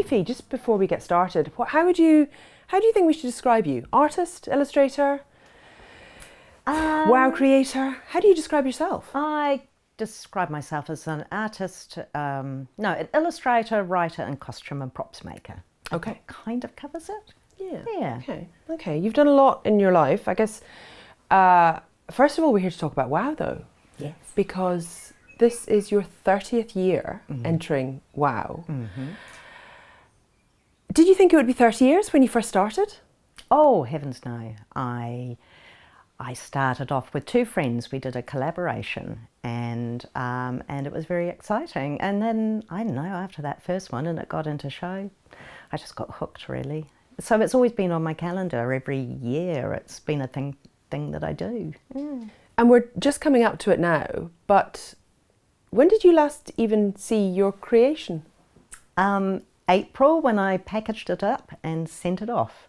Fifi, just before we get started, how do you think we should describe you? Artist, illustrator, wow creator? How do you describe yourself? I describe myself as an artist, an illustrator, writer and costume and props maker. Okay. That kind of covers it. Yeah. Okay. You've done a lot in your life. I guess, first of all, we're here to talk about WOW though. Yes. Because this is your 30th year entering WOW. Mm-hmm. Did you think it would be 30 years when you first started? Oh, heavens no. I started off with two friends. We did a collaboration and it was very exciting. And then, I don't know, after that first one and it got into show, I just got hooked really. So it's always been on my calendar every year. It's been a thing that I do. Mm. And we're just coming up to it now, but when did you last even see your creation? April, when I packaged it up and sent it off.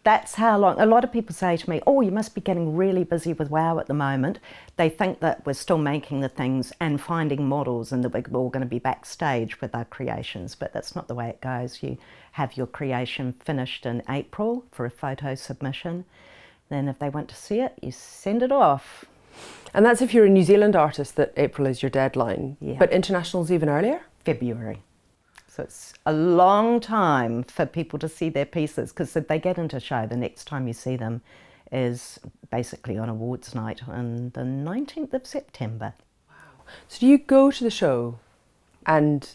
That's how long. A lot of people say to me, oh, you must be getting really busy with WOW at the moment. They think that we're still making the things and finding models and that we're all going to be backstage with our creations, but that's not the way it goes. You have your creation finished in April for a photo submission. Then if they want to see it, you send it off. And that's if you're a New Zealand artist, that April is your deadline. Yeah. But international's even earlier? February. So it's a long time for people to see their pieces, because if they get into show, the next time you see them is basically on awards night on the 19th of September. Wow. So do you go to the show and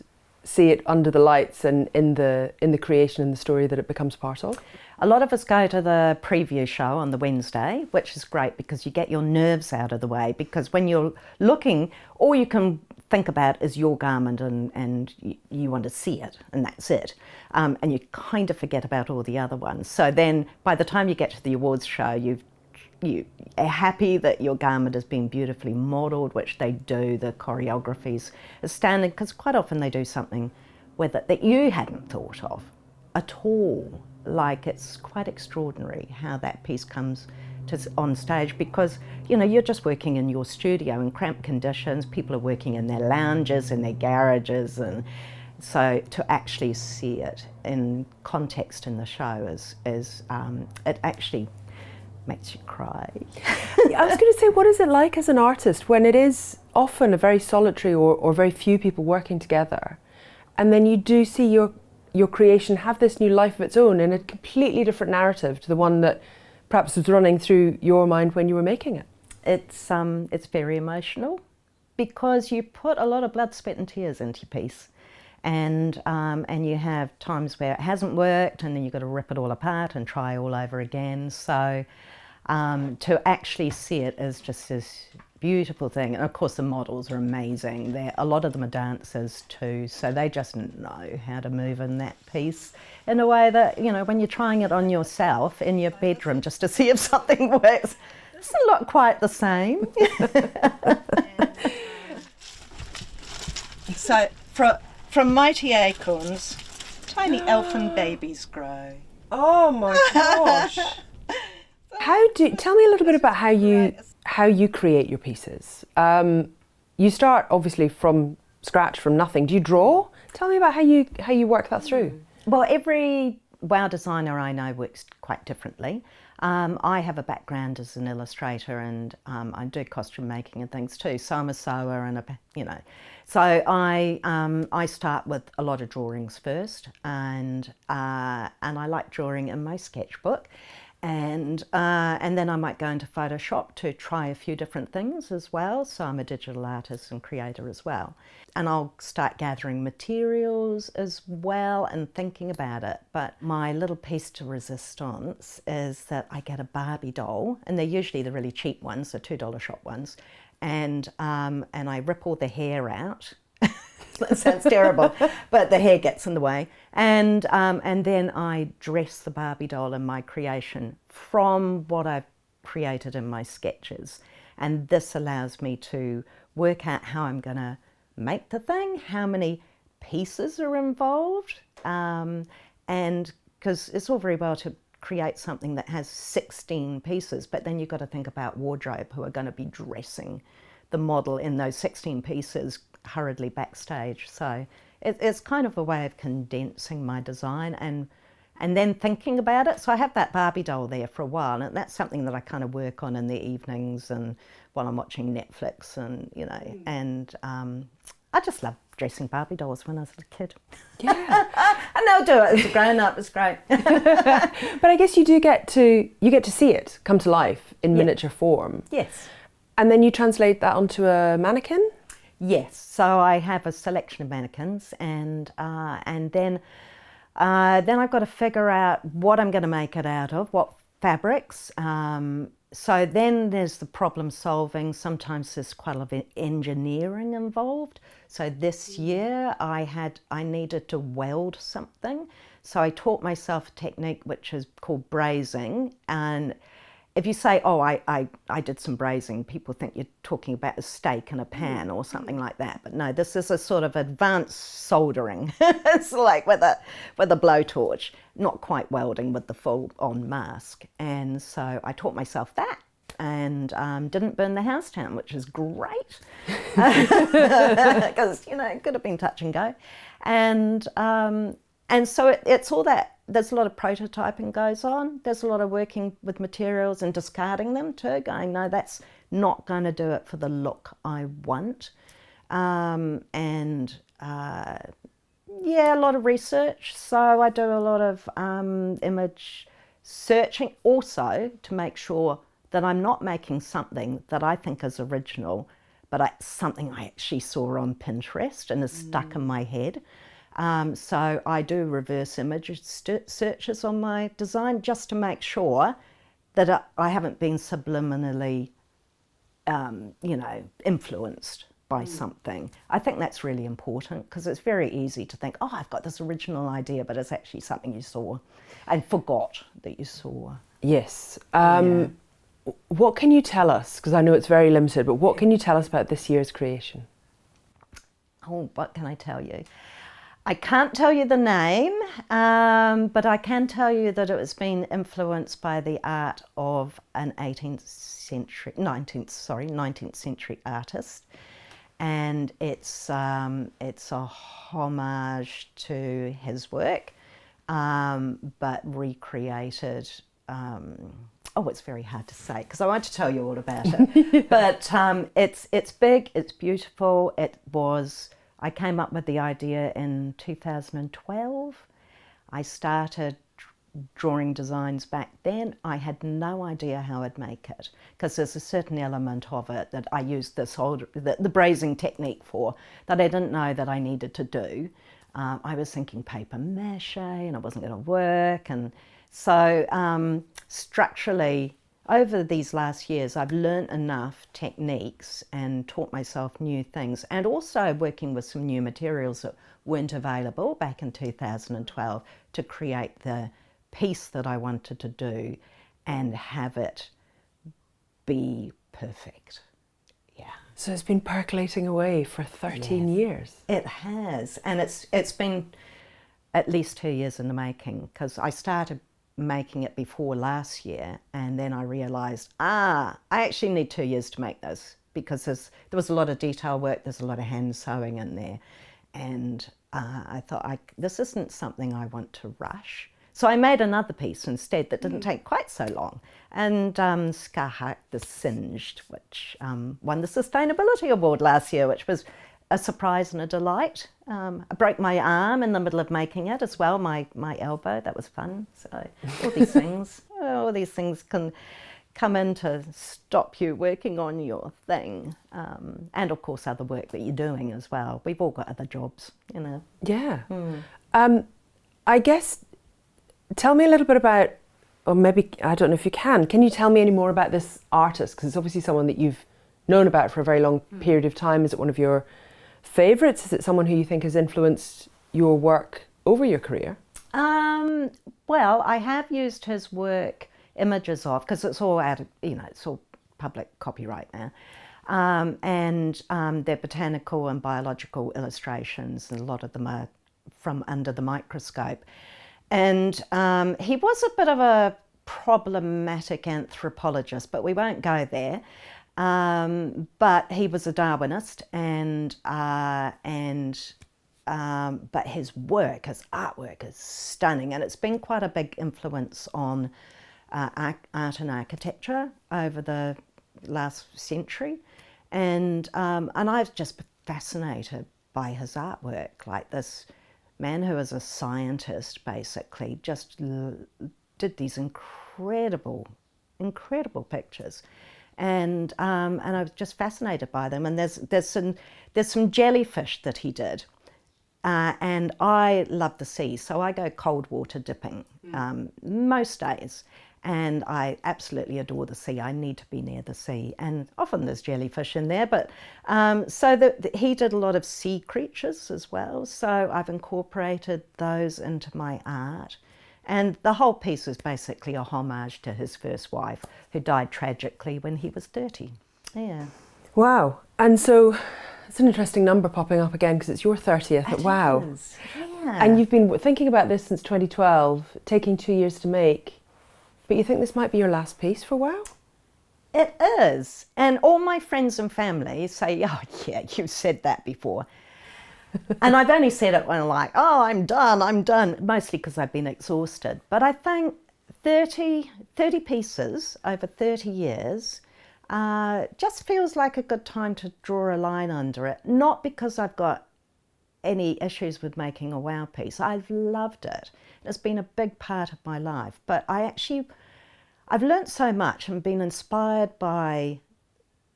see it under the lights and in the creation and the story that it becomes part of? A lot of us go to the preview show on the Wednesday, which is great because you get your nerves out of the way, because when you're looking, all you can think about is your garment and you want to see it and that's it. And you kind of forget about all the other ones. So then by the time you get to the awards show, you are happy that your garment has been beautifully modelled, which they do. The choreography's astounding, because quite often they do something with it that you hadn't thought of at all. Like, it's quite extraordinary how that piece comes on stage, because you're just working in your studio in cramped conditions. People are working in their lounges, in their garages, and so to actually see it in context in the show is it actually makes you cry. I was going to say, what is it like as an artist when it is often a very solitary or very few people working together, and then you do see your creation have this new life of its own in a completely different narrative to the one that perhaps was running through your mind when you were making it? It's very emotional, because you put a lot of blood, sweat and tears into your piece, and you have times where it hasn't worked and then you've got to rip it all apart and try all over again. So to actually see it is just this beautiful thing. And of course the models are amazing. A lot of them are dancers too, so they just know how to move in that piece in a way that, when you're trying it on yourself in your bedroom just to see if something works, it's not quite the same. So from mighty acorns, tiny elfin babies grow. Oh my gosh. Tell me a little bit about how you create your pieces. You start obviously from scratch, from nothing. Do you draw? Tell me about how you work that through. Well, every WOW designer I know works quite differently. I have a background as an illustrator, and I do costume making and things too. So I'm a sewer and So I start with a lot of drawings first, and I like drawing in my sketchbook. And then I might go into Photoshop to try a few different things as well. So I'm a digital artist and creator as well. And I'll start gathering materials as well and thinking about it. But my little piece de resistance is that I get a Barbie doll, and they're usually the really cheap ones, the $2 shop ones. And I rip all the hair out. That sounds terrible, but the hair gets in the way. And then I dress the Barbie doll in my creation from what I've created in my sketches. And this allows me to work out how I'm going to make the thing, how many pieces are involved. And because it's all very well to create something that has 16 pieces, but then you've got to think about wardrobe, who are going to be dressing the model in those 16 pieces hurriedly backstage. So it's kind of a way of condensing my design and then thinking about it. So I have that Barbie doll there for a while, and that's something that I kind of work on in the evenings and while I'm watching Netflix, and and I just love dressing Barbie dolls when I was a kid. Yeah. And they'll do it as a grown up. It's great. But I guess you get to see it come to life in miniature form. Yes. And then you translate that onto a mannequin? Yes. So I have a selection of mannequins, and then I've got to figure out what I'm going to make it out of, what fabrics. So then there's the problem solving. Sometimes there's quite a lot of engineering involved. So this year I needed to weld something. So I taught myself a technique which is called brazing. And if you say, oh, I did some brazing, people think you're talking about a steak in a pan or something like that. But no, this is a sort of advanced soldering. It's like with a blowtorch, not quite welding with the full-on mask. And so I taught myself that, and didn't burn the house down, which is great. Because, it could have been touch and go. And so it's all that. There's a lot of prototyping goes on. There's a lot of working with materials and discarding them too, going, no, that's not going to do it for the look I want. A lot of research. So I do a lot of image searching also to make sure that I'm not making something that I think is original, but something I actually saw on Pinterest and is stuck in my head. So I do reverse image searches on my design just to make sure that I haven't been subliminally, influenced by something. I think that's really important, because it's very easy to think, oh, I've got this original idea, but it's actually something you saw and forgot that you saw. Yes. What can you tell us, because I know it's very limited, but what can you tell us about this year's creation? Oh, what can I tell you? I can't tell you the name, but I can tell you that it was being influenced by the art of an 19th century artist, and it's a homage to his work, but recreated. It's very hard to say because I want to tell you all about it. But it's big, it's beautiful. I came up with the idea in 2012. I started drawing designs back then. I had no idea how I'd make it, because there's a certain element of it that I used the brazing technique for that I didn't know that I needed to do. I was thinking paper mache and it wasn't going to work, and so structurally over these last years I've learnt enough techniques and taught myself new things, and also working with some new materials that weren't available back in 2012 to create the piece that I wanted to do and have it be perfect. Yeah. So it's been percolating away for 13 years. It has, and it's been at least 2 years in the making, because I started making it before last year, and then I realised, I actually need 2 years to make this, because there was a lot of detail work, there's a lot of hand sewing in there, and I thought, this isn't something I want to rush. So I made another piece instead that didn't take quite so long, and Scarhack the Singed, which won the Sustainability Award last year, which was a surprise and a delight. I broke my arm in the middle of making it as well, my elbow. That was fun. So all these things can come in to stop you working on your thing, and of course other work that you're doing as well. We've all got other jobs, Yeah. I guess, tell me a little bit about, or maybe, I don't know if you can you tell me any more about this artist? Because it's obviously someone that you've known about for a very long period of time. Is it one of your favourites? Is it someone who you think has influenced your work over your career? Well, I have used his work, images of, because it's all out of, it's all public copyright now. And they're botanical and biological illustrations, and a lot of them are from under the microscope. And he was a bit of a problematic anthropologist, but we won't go there. But he was a Darwinist, and but his artwork is stunning, and it's been quite a big influence on art and architecture over the last century. And I was just fascinated by his artwork, like this man who is a scientist basically just did these incredible pictures. And I was just fascinated by them. And there's some jellyfish that he did, and I love the sea, so I go cold water dipping most days, and I absolutely adore the sea. I need to be near the sea, and often there's jellyfish in there. But he did a lot of sea creatures as well, so I've incorporated those into my art. And the whole piece was basically a homage to his first wife, who died tragically when he was 30. Yeah. Wow. And so it's an interesting number popping up again because it's your 30th at WOW. Is. Yeah. And you've been thinking about this since 2012, taking 2 years to make. But you think this might be your last piece for WOW? It is. And all my friends and family say, oh, yeah, you've said that before. And I've only said it when I'm like, oh, I'm done, mostly because I've been exhausted. But I think 30 pieces over 30 years just feels like a good time to draw a line under it. Not because I've got any issues with making a WOW piece. I've loved it. It's been a big part of my life. But I've learnt so much and been inspired by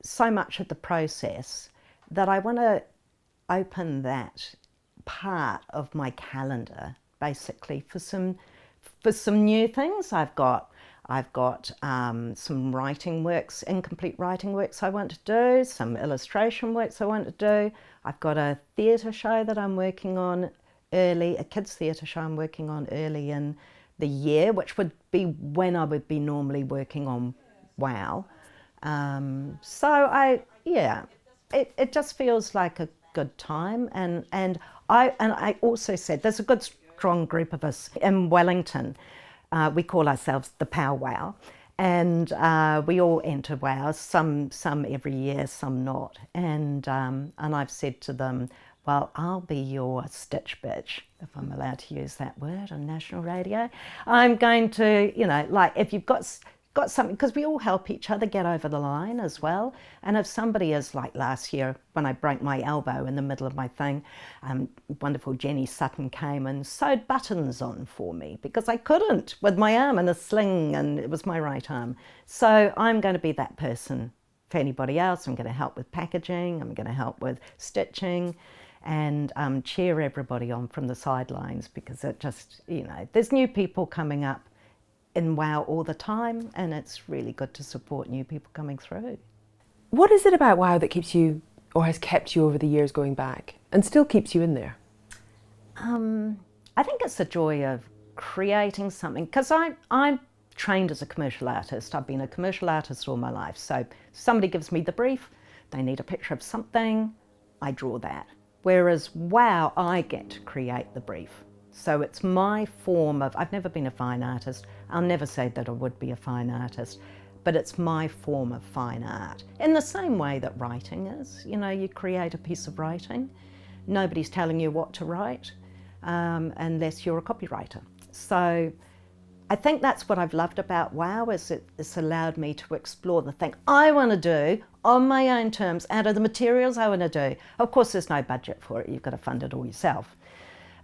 so much of the process that I want to open that part of my calendar basically for some new things. I've got some writing works, incomplete writing works I want to do, some illustration works I want to do. I've got a theatre show that I'm working on early, a kids theatre show I'm working on early in the year, which would be when I would be normally working on WOW. It just feels like a good time, and I also said there's a good strong group of us in Wellington. We call ourselves the Pow Wow, and we all enter WOW, some every year, some not. And I've said to them, well, I'll be your stitch bitch, if I'm allowed to use that word on national radio. I'm going to, like, if you've got something, because we all help each other get over the line as well. And if somebody is, like last year when I broke my elbow in the middle of my thing, wonderful Jenny Sutton came and sewed buttons on for me because I couldn't with my arm in a sling, and it was my right arm. So I'm going to be that person for anybody else. I'm going to help with packaging, I'm going to help with stitching, and cheer everybody on from the sidelines, because it just, there's new people coming up in WOW all the time, and it's really good to support new people coming through. What is it about WOW that keeps you, or has kept you over the years going back, and still keeps you in there? I think it's the joy of creating something, because I'm trained as a commercial artist. I've been a commercial artist all my life. So somebody gives me the brief, they need a picture of something, I draw that. Whereas WOW, I get to create the brief. So it's my form of, I've never been a fine artist. I'll never say that I would be a fine artist, but it's my form of fine art. In the same way that writing is, you create a piece of writing. Nobody's telling you what to write unless you're a copywriter. So I think that's what I've loved about WOW, is it's allowed me to explore the thing I want to do on my own terms, out of the materials I want to do. Of course, there's no budget for it. You've got to fund it all yourself.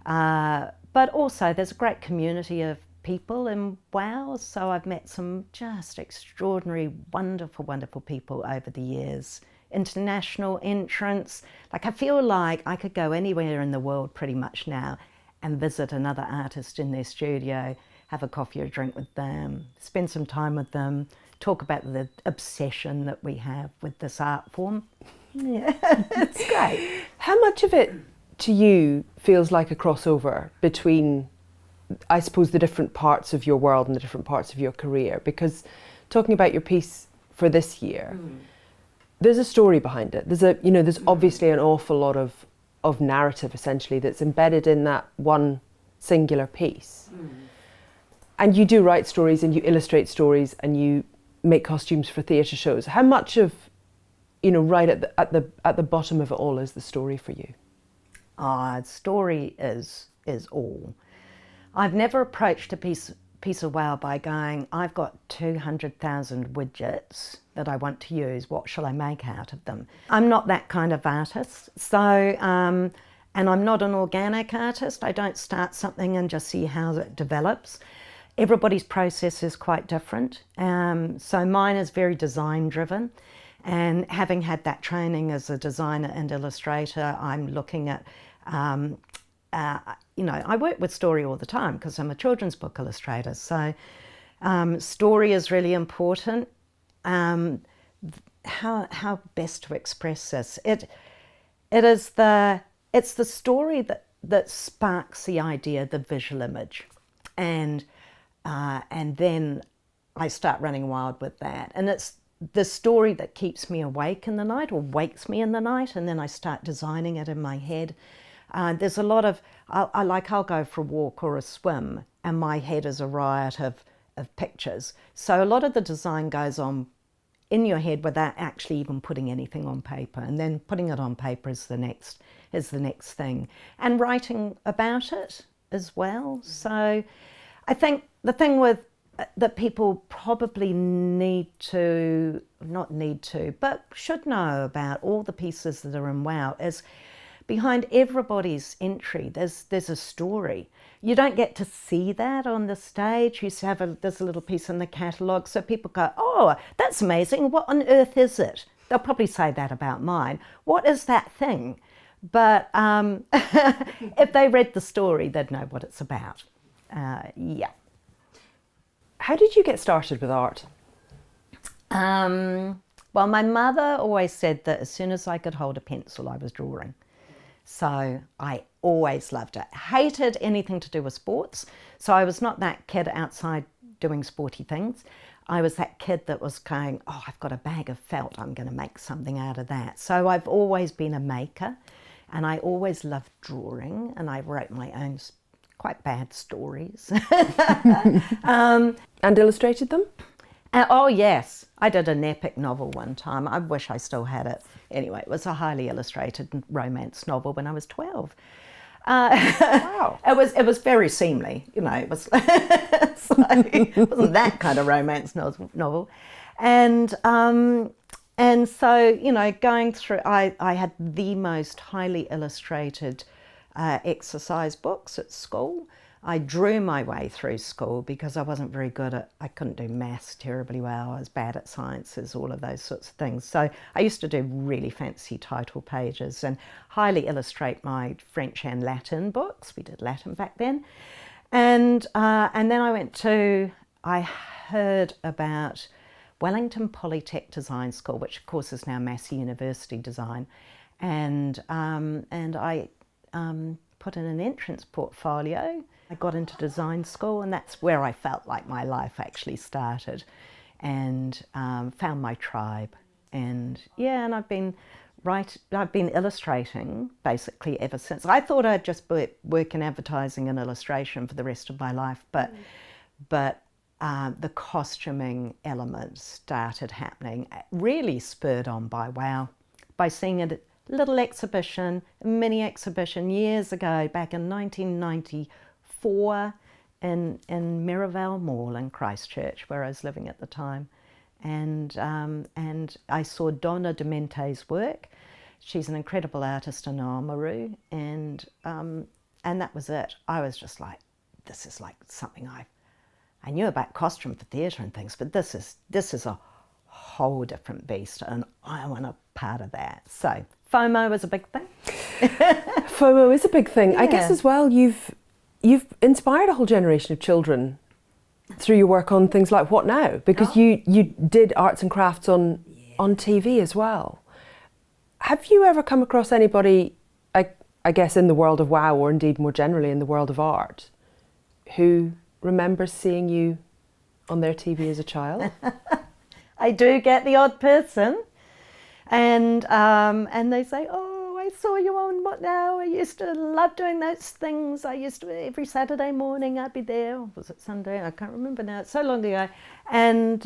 But also there's a great community of people in WOW, so I've met some just extraordinary, wonderful, wonderful people over the years. International entrants. Like, I feel like I could go anywhere in the world pretty much now and visit another artist in their studio, have a coffee or a drink with them, spend some time with them, talk about the obsession that we have with this art form. Yeah, it's great. How much of it to you feels like a crossover between, I suppose, the different parts of your world and the different parts of your career? Because talking about your piece for this year, there's a story behind it. There's obviously an awful lot of narrative, essentially, that's embedded in that one singular piece. And you do write stories and you illustrate stories and you make costumes for theatre shows. How much of, right at the bottom of it all is the story for you? Story is all. I've never approached a piece of wow by going, I've got 200,000 widgets that I want to use, what shall I make out of them? I'm not that kind of artist, so, and I'm not an organic artist. I don't start something and just see how it develops. Everybody's process is quite different, so mine is very design driven, and having had that training as a designer and illustrator, I'm looking at I work with story all the time because I'm a children's book illustrator. So story is really important. How best to express this? It's the story that sparks the idea, the visual image, and then I start running wild with that. And it's the story that keeps me awake in the night or wakes me in the night, and then I start designing it in my head. There's a lot of, I'll go for a walk or a swim and my head is a riot of pictures. So a lot of the design goes on in your head without actually even putting anything on paper, and then putting it on paper is the next thing. And writing about it as well. So I think the thing that people probably but should know about all the pieces that are in WOW is behind everybody's entry, there's a story. You don't get to see that on the stage. You have there's a little piece in the catalogue, so people go, oh, that's amazing, what on earth is it? They'll probably say that about mine. What is that thing? But if they read the story, they'd know what it's about. Yeah. How did you get started with art? Well, my mother always said that as soon as I could hold a pencil, I was drawing. So I always loved it. Hated anything to do with sports. So I was not that kid outside doing sporty things. I was that kid that was going, oh, I've got a bag of felt, I'm going to make something out of that. So I've always been a maker, and I always loved drawing, and I wrote my own quite bad stories. And illustrated them? Oh yes, I did an epic novel one time. I wish I still had it. Anyway, it was a highly illustrated romance novel when I was 12. Wow. It was very seemly, it was it wasn't that kind of romance novel. And so, going through, I had the most highly illustrated exercise books at school. I drew my way through school because I wasn't very good I couldn't do maths terribly well. I was bad at sciences, all of those sorts of things. So I used to do really fancy title pages and highly illustrate my French and Latin books. We did Latin back then. And then I heard about Wellington Polytech Design School, which of course is now Massey University Design. And I put in an entrance portfolio. I got into design school, and that's where I felt like my life actually started, and found my tribe. And and I've been illustrating basically ever since. I thought I'd just work in advertising and illustration for the rest of my life, but the costuming elements started happening, really spurred on by WOW, by seeing a little exhibition, a mini exhibition years ago, back in 1994 in Mirabelle Mall in Christchurch, where I was living at the time. And I saw Donna Demente's work. She's an incredible artist in Oamaru, and that was it. I was just like, this is like something I knew about costume for theatre and things, but this is a whole different beast, and I want a part of that. So FOMO is a big thing. FOMO is a big thing. Yeah. I guess as well, you've inspired a whole generation of children through your work on things like What Now? Because you did arts and crafts on TV as well. Have you ever come across anybody, I guess in the world of WOW, or indeed more generally in the world of art, who remembers seeing you on their TV as a child? I do get the odd person, and they say, oh, I saw you on What Now? I used to love doing those things. I used to, every Saturday morning I'd be there. Or was it Sunday? I can't remember now. It's so long ago. And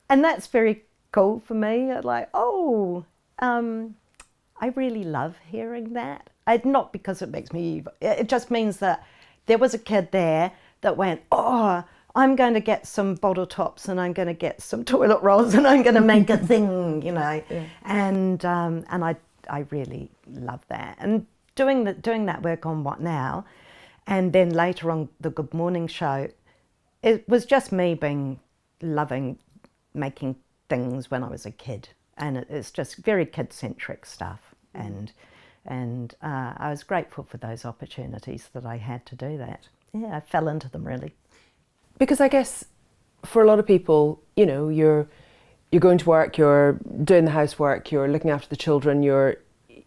that's very cool for me. Like, I really love hearing that. Not because it makes me evil. It just means that there was a kid there that went, oh, I'm going to get some bottle tops and I'm going to get some toilet rolls and I'm going to make a thing, you know. Yeah. And I really love that. And doing that work on What Now, and then later on the Good Morning Show, it was just me loving making things when I was a kid. And it's just very kid-centric stuff. And I was grateful for those opportunities that I had to do that. Yeah, I fell into them really. Because I guess for a lot of people, you know, you're going to work, you're doing the housework, you're looking after the children, you're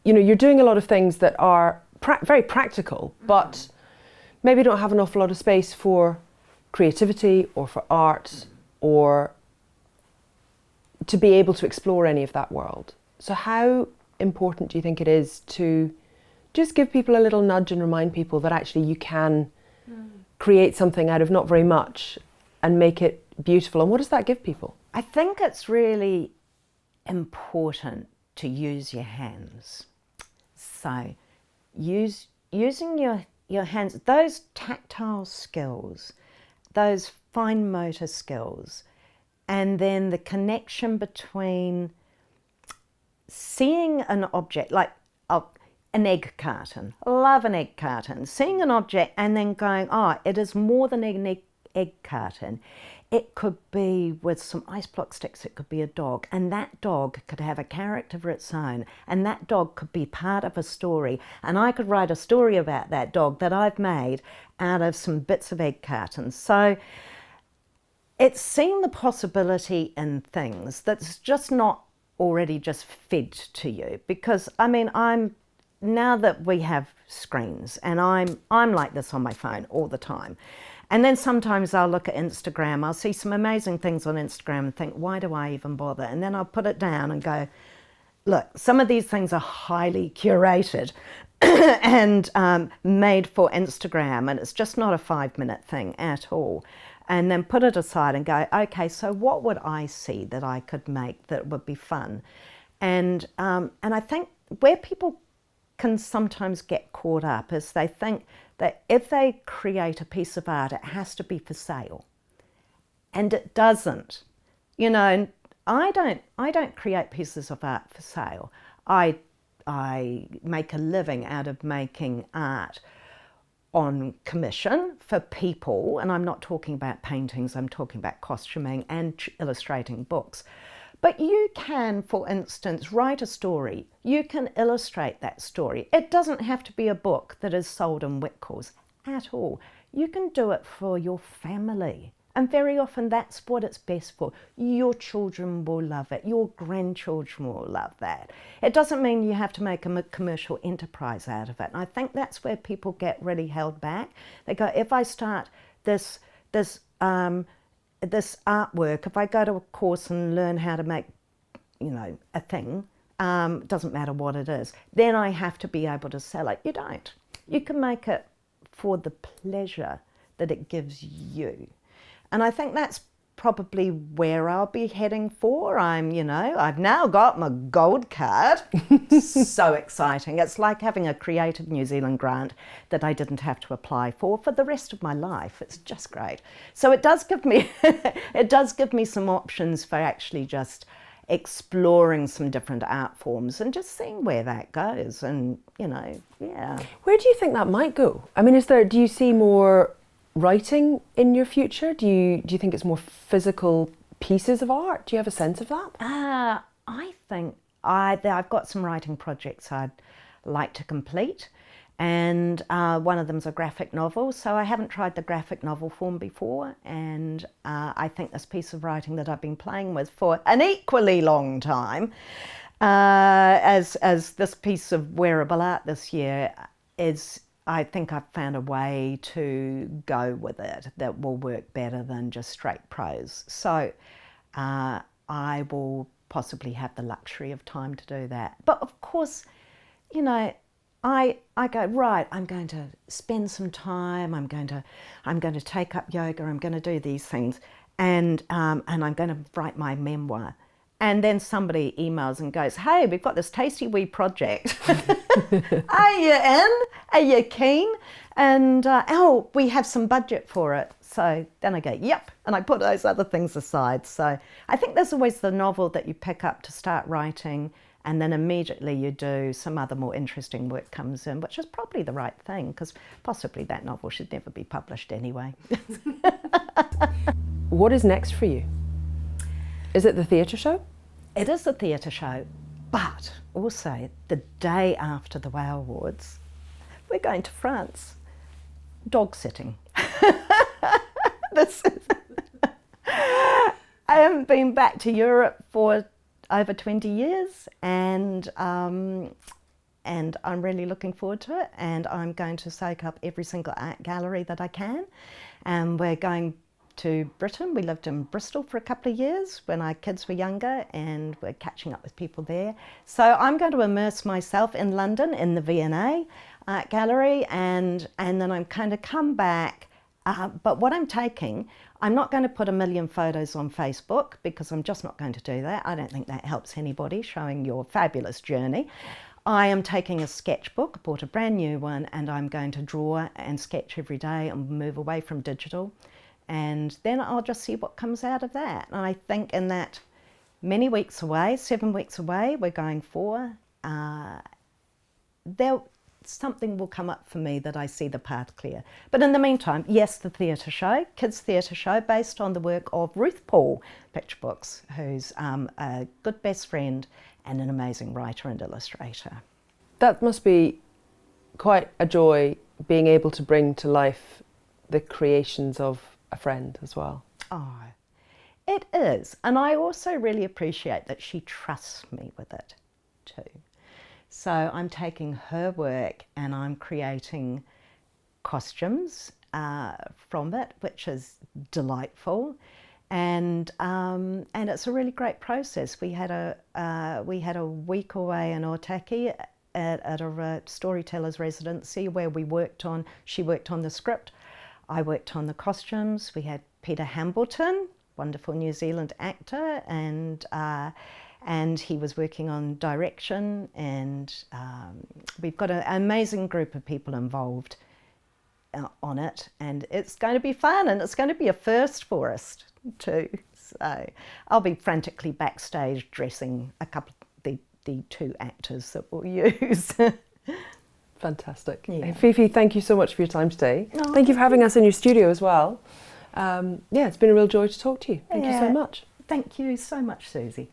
doing a lot of things that are very practical, but maybe don't have an awful lot of space for creativity or for art or to be able to explore any of that world. So how important do you think it is to just give people a little nudge and remind people that actually you can create something out of not very much and make it beautiful? And what does that give people? I think it's really important to use your hands. So using your hands, those tactile skills, those fine motor skills, and then the connection between seeing an object, like an egg carton. Love an egg carton. Seeing an object and then going, oh, it is more than an egg carton. It could be with some ice block sticks, it could be a dog, and that dog could have a character of its own, and that dog could be part of a story, and I could write a story about that dog that I've made out of some bits of egg cartons. So it's seeing the possibility in things that's just not already just fed to you. Because I mean, now that we have screens, and I'm like this on my phone all the time. And then sometimes I'll look at Instagram, I'll see some amazing things on Instagram and think, why do I even bother? And then I'll put it down and go, look, some of these things are highly curated and made for Instagram, and it's just not a 5-minute thing at all. And then put it aside and go, okay, so what would I see that I could make that would be fun? And I think where people can sometimes get caught up is they think that if they create a piece of art, it has to be for sale. And it doesn't. You know, I don't create pieces of art for sale. I make a living out of making art on commission for people, and I'm not talking about paintings, I'm talking about costuming and illustrating books. But you can, for instance, write a story. You can illustrate that story. It doesn't have to be a book that is sold in Whitcourse at all. You can do it for your family. And very often that's what it's best for. Your children will love it. Your grandchildren will love that. It doesn't mean you have to make a commercial enterprise out of it. And I think that's where people get really held back. They go, if I start this artwork, if I go to a course and learn how to make, you know, a thing, doesn't matter what it is, then I have to be able to sell it. You don't. You can make it for the pleasure that it gives you. And I think that's probably where I'll be heading for. I've now got my gold card. So exciting. It's like having a Creative New Zealand grant that I didn't have to apply for the rest of my life. It's just great. So it does give me, some options for actually just exploring some different art forms and just seeing where that goes. And, yeah. Where do you think that might go? I mean, do you see more writing in your future? Do you think it's more physical pieces of art? Do you have a sense of that? I think I've got some writing projects I'd like to complete, and one of them's a graphic novel. So I haven't tried the graphic novel form before, and I think this piece of writing that I've been playing with for an equally long time, as this piece of wearable art this year is. I think I've found a way to go with it that will work better than just straight prose. So I will possibly have the luxury of time to do that. But of course, I go, right, I'm going to spend some time, I'm going to take up yoga, I'm going to do these things, and I'm going to write my memoir. And then somebody emails and goes, hey, we've got this tasty wee project. Are you in? Are you keen? And, oh, we have some budget for it. So then I go, yep. And I put those other things aside. So I think there's always the novel that you pick up to start writing, and then immediately you do some other more interesting work comes in, which is probably the right thing, because possibly that novel should never be published anyway. What is next for you? Is it the theatre show? It is a theatre show, but also the day after the WOW Awards, we're going to France, dog sitting. I haven't been back to Europe for over 20 years, and I'm really looking forward to it, and I'm going to soak up every single art gallery that I can, and we're going to Britain. We lived in Bristol for a couple of years when our kids were younger, and we're catching up with people there. So I'm going to immerse myself in London in the V&A Art Gallery, and then I'm kind of come back. But what I'm taking, I'm not going to put 1 million photos on Facebook, because I'm just not going to do that. I don't think that helps anybody showing your fabulous journey. I am taking a sketchbook, bought a brand new one, and I'm going to draw and sketch every day and move away from digital. And then I'll just see what comes out of that. And I think in that many weeks away, 7 weeks away, we're going for, something will come up for me that I see the path clear. But in the meantime, yes, the theatre show, kids' theatre show, based on the work of Ruth Paul Picture Books, who's a good best friend and an amazing writer and illustrator. That must be quite a joy, being able to bring to life the creations of a friend as well. Oh, it is. And I also really appreciate that she trusts me with it too. So I'm taking her work and I'm creating costumes from it, which is delightful. And it's a really great process. We had a week away in Otaki at a storyteller's residency where she worked on the script, I worked on the costumes. We had Peter Hambleton, wonderful New Zealand actor, and he was working on direction, and we've got an amazing group of people involved on it, and it's going to be fun, and it's going to be a first for us too. So I'll be frantically backstage dressing a couple of the 2 actors that we'll use. Fantastic. Yeah. Fifi, thank you so much for your time today. Oh, thank you for having us in your studio as well. Yeah, it's been a real joy to talk to you. Thank you so much. Thank you so much, Susie.